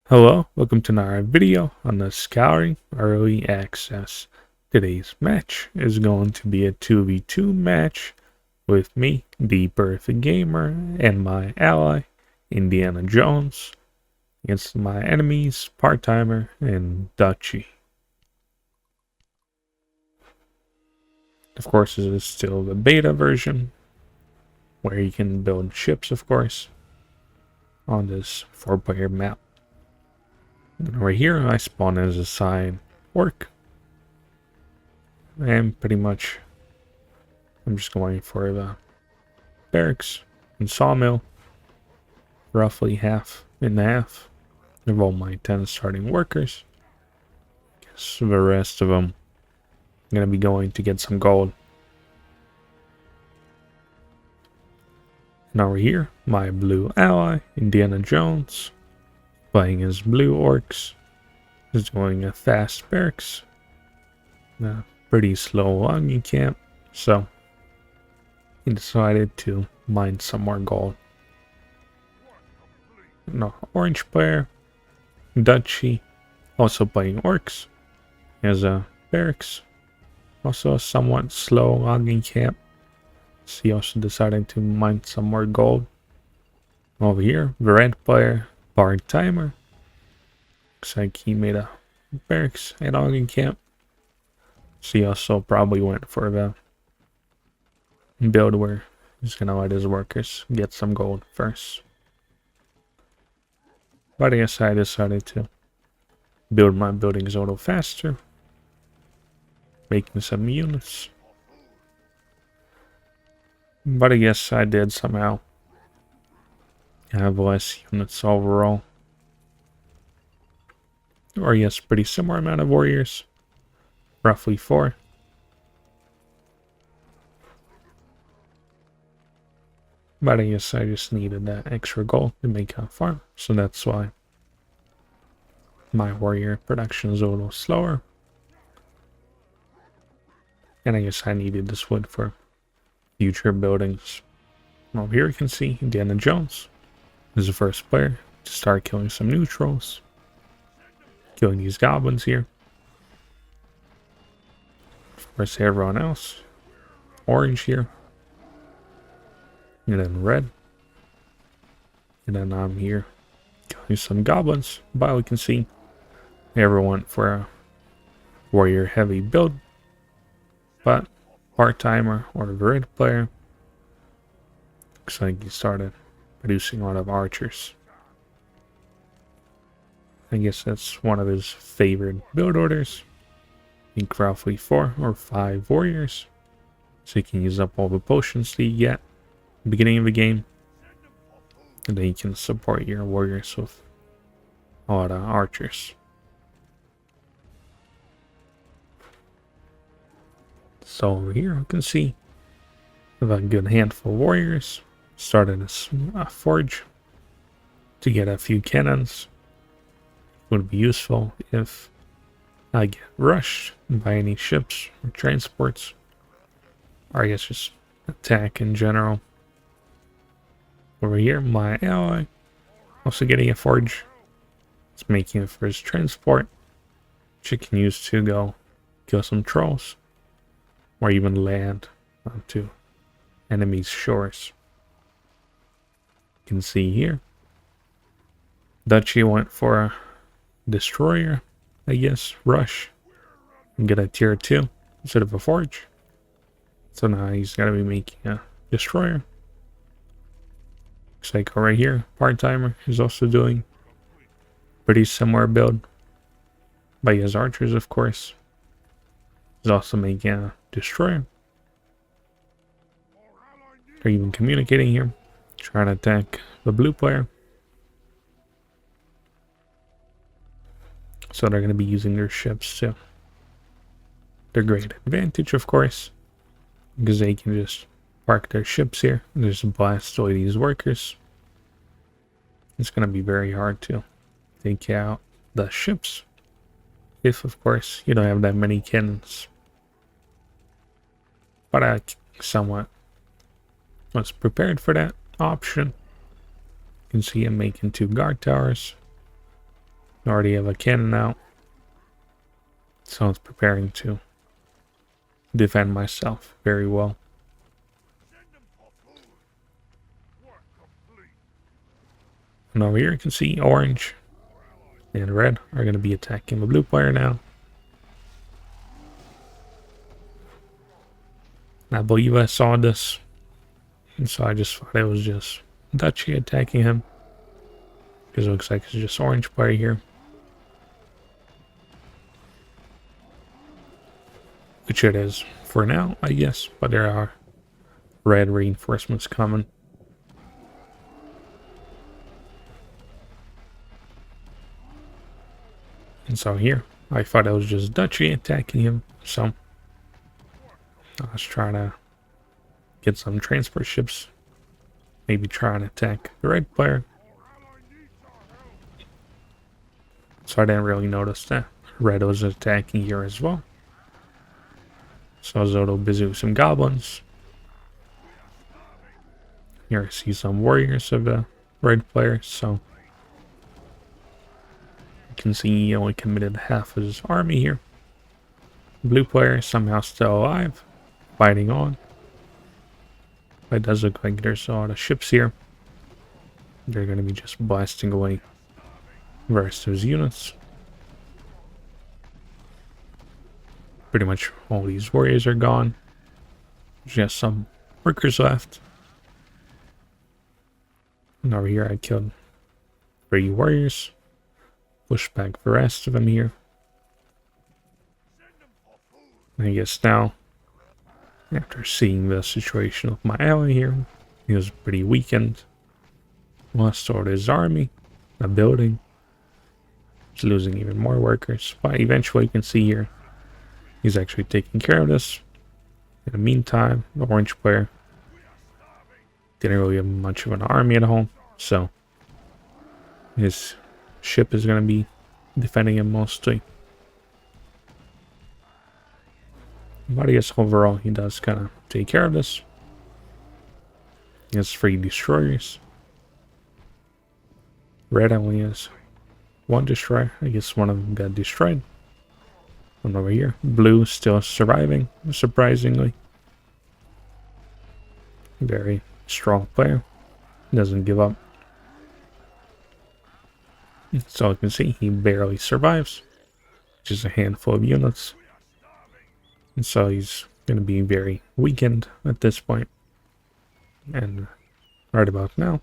Hello, welcome to another video on the Scouring Early Access. Today's match is going to be a 2v2 match with me, the Perfect Gamer, and my ally, Indiana Jones, against my enemies, Part-Timer and Dutchy. Of course, this is still the beta version, where you can build ships, of course, on this 4-player map. And right here, I spawn as a side orc. And pretty much, I'm just going for the barracks and sawmill, roughly half and half of all my 10 starting workers. Guess the rest of them I'm going to be going to get some gold. And over here, my blue ally, Indiana Jones, playing as blue orcs, is doing a fast barracks, a pretty slow logging camp, so he decided to mine some more gold. No, orange player, Dutchy, also playing orcs, has a barracks, also a somewhat slow logging camp, so he also decided to mine some more gold. Over here, the red player, Part-Timer, looks like he made a barracks and logging camp, so he also probably went for the build where he's gonna let his workers get some gold first. But I guess I decided to build my buildings a little faster, making some units. But I guess I did somehow have less units overall. Or yes, pretty similar amount of warriors. Roughly 4. But I guess I just needed that extra gold to make a farm, so that's why my warrior production is a little slower. And I guess I needed this wood for future buildings. Well, here you can see Indiana Jones is the first player to start killing some neutrals. Killing these goblins here. Of course, everyone else. Orange here. And then red. And then I'm here killing some goblins. But we can see everyone went for a warrior heavy build. But Part-Timer or the red player looks like he started producing a lot of archers. I guess that's one of his favorite build orders. I think roughly 4 or 5 warriors. So you can use up all the potions that you get at the beginning of the game. And then you can support your warriors with a lot of archers. So over here you can see we have a good handful of warriors. Started a forge to get a few cannons. Would be useful if I get rushed by any ships or transports, or I guess just attack in general. Over here, my ally also getting a forge. It's making it for his transport, which he can use to go kill some trolls, or even land onto enemies' shores. You can see here, Dutchy went for a destroyer, I guess, rush, and get a tier 2 instead of a forge. So now he's got to be making a destroyer. Looks like right here, Part-Timer is also doing pretty similar build. But he has archers, of course. He's also making a destroyer. They're even communicating here, trying to attack the blue player. So they're going to be using their ships to their great advantage, of course, because they can just park their ships here and just blast away these workers. It's going to be very hard to take out the ships if, of course, you don't have that many cannons. But I somewhat was prepared for that option. You can see I'm making 2 guard towers. I already have a cannon out, so it's preparing to defend myself very well. And over here you can see orange and red are going to be attacking the blue player now. I believe I saw this, and so I just thought it was just Dutchy attacking him, because it looks like it's just orange player here. Which it is for now, I guess, but there are red reinforcements coming. And so here, I thought it was just Dutchy attacking him, so I was trying to get some transport ships, maybe try and attack the red player. So I didn't really notice that red was attacking here as well. So I was a little busy with some goblins. Here I see some warriors of the red player, so you can see he only committed half of his army here. Blue player somehow still alive, fighting on. It does look like there's a lot of ships here. They're going to be just blasting away the rest of his units. Pretty much all these warriors are gone. Just some workers left. And over here I killed 3 warriors. Push back the rest of them here. I guess now, after seeing the situation of my ally here, he was pretty weakened. Lost all his army, a building. He's losing even more workers. But eventually you can see here, he's actually taking care of this. In the meantime, the orange player didn't really have much of an army at home, so his ship is going to be defending him mostly. But I guess overall he does kind of take care of this. He has 3 destroyers. Red only has 1 destroyer. I guess one of them got destroyed. And over here, blue still surviving, surprisingly. Very strong player. Doesn't give up. So you can see he barely survives. Just a handful of units. And so he's going to be very weakened at this point. And right about now,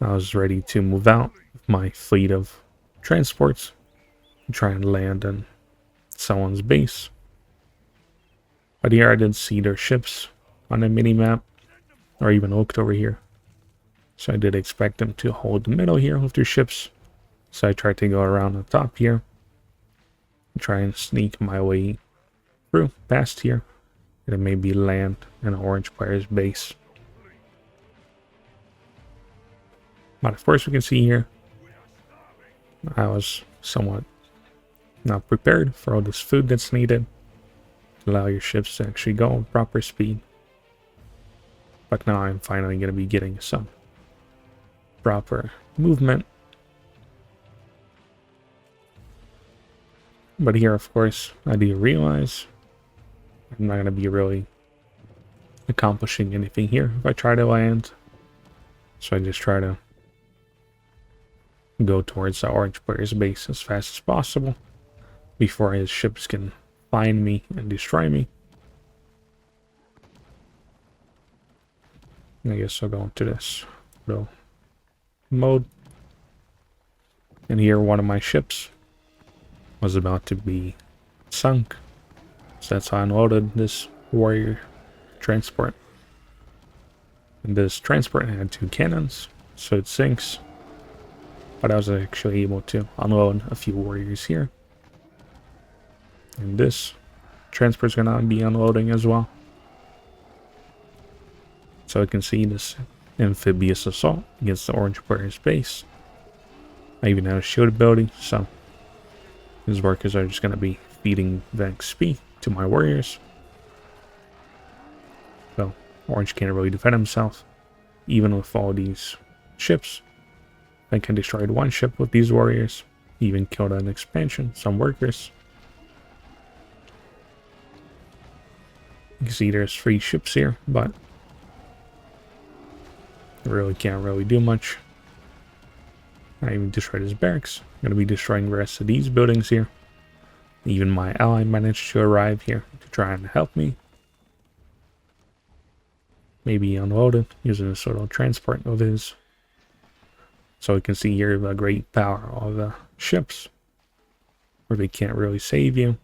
I was ready to move out with my fleet of transports and try and land on someone's base. But here I didn't see their ships on the mini-map, or even looked over here. So I did expect them to hold the middle here with their ships. So I tried to go around the top here and try and sneak my way through past here, and maybe land in an orange player's base. But of course we can see here, I was somewhat not prepared for all this food that's needed to allow your ships to actually go at proper speed. But now I'm finally going to be getting some proper movement. But here, of course, I do realize I'm not going to be really accomplishing anything here if I try to land. So I just try to go towards the orange player's base as fast as possible before his ships can find me and destroy me. I guess I'll go into this little mode. And here one of my ships was about to be sunk. So that's how I unloaded this warrior transport. And this transport had 2 cannons, so it sinks. But I was actually able to unload a few warriors here. And this transport is going to be unloading as well. So you can see this amphibious assault against the orange player's base. I even have a shield ability, so his workers are just going to be feeding the XP to my warriors. So orange can't really defend himself, even with all these ships. I can destroy 1 ship with these warriors. even killed an expansion, some workers. You can see there's 3 ships here, but really can't really do much. I even destroyed his barracks. I'm gonna be destroying the rest of these buildings here. Even my ally managed to arrive here to try and help me. Maybe unload it using a sort of transport of his. So we can see here the great power of the ships, where they can't really save you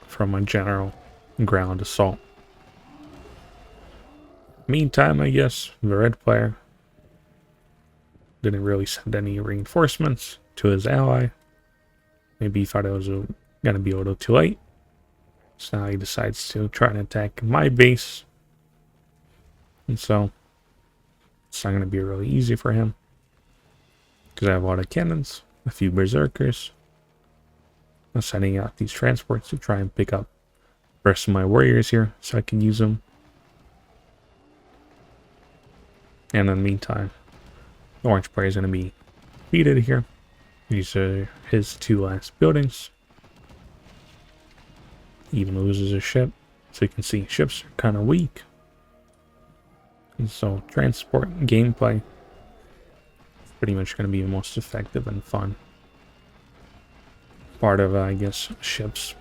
from a general ground assault. Meantime, I guess the red player didn't really send any reinforcements to his ally. Maybe he thought it was gonna be a little too late. So now he decides to try and attack my base. And so it's not gonna be really easy for him, because I have a lot of cannons, a few berserkers. I'm sending out these transports to try and pick up the rest of my warriors here so I can use them. And in the meantime, the orange player is going to be defeated here. These are his 2 last buildings. He even loses a ship. So you can see ships are kind of weak. And so transport gameplay is pretty much going to be the most effective and fun part of, I guess, ships.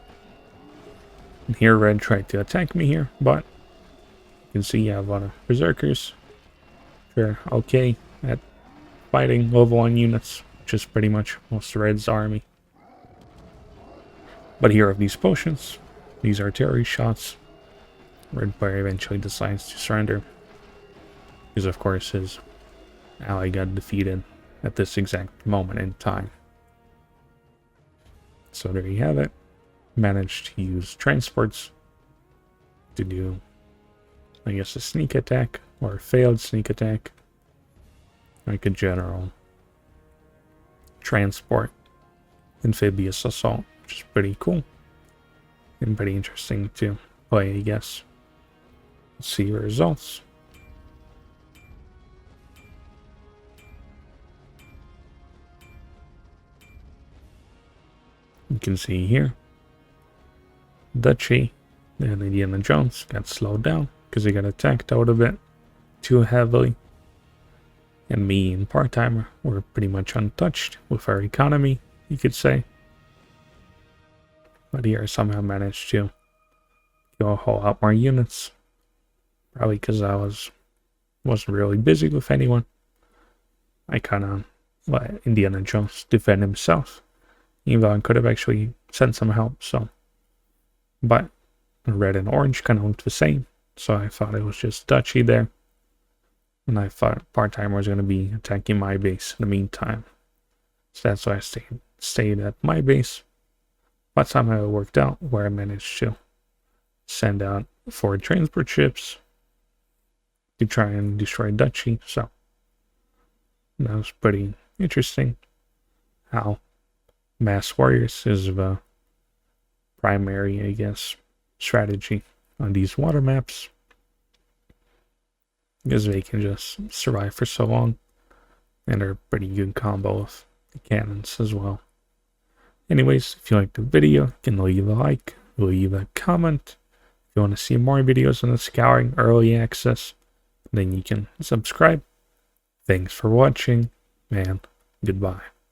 And here red tried to attack me here, but you can see I have a lot of berserkers. They're okay at fighting level 1 units, which is pretty much most of red's army. But here are these potions, these artillery shots. Red player eventually decides to surrender, because of course his ally got defeated at this exact moment in time. So there you have it. Managed to use transports to do, I guess, a sneak attack, or a failed sneak attack, like a general transport amphibious assault, which is pretty cool and pretty interesting to play, I guess. Let's see your results. You can see here, Duchy and Indiana Jones got slowed down because they got attacked out a bit too heavily. And me and Part-Timer were pretty much untouched with our economy, you could say. But here I somehow managed to kill a whole lot more units. Probably because I wasn't really busy with anyone. I kind of let Indiana Jones defend himself, even though I could have actually sent some help. So, but red and orange kind of looked the same, so I thought it was just Duchy there. And I thought Part-Timer was going to be attacking my base in the meantime. So that's why I stayed at my base. But somehow it worked out where I managed to send out 4 transport ships to try and destroy Duchy. So that was pretty interesting how mass warriors is the primary, I guess, strategy on these water maps, because they can just survive for so long, and are a pretty good combo of the cannons as well. Anyways, if you liked the video, you can leave a like, leave a comment. If you want to see more videos on the Scouring Early Access, then you can subscribe. Thanks for watching, and goodbye.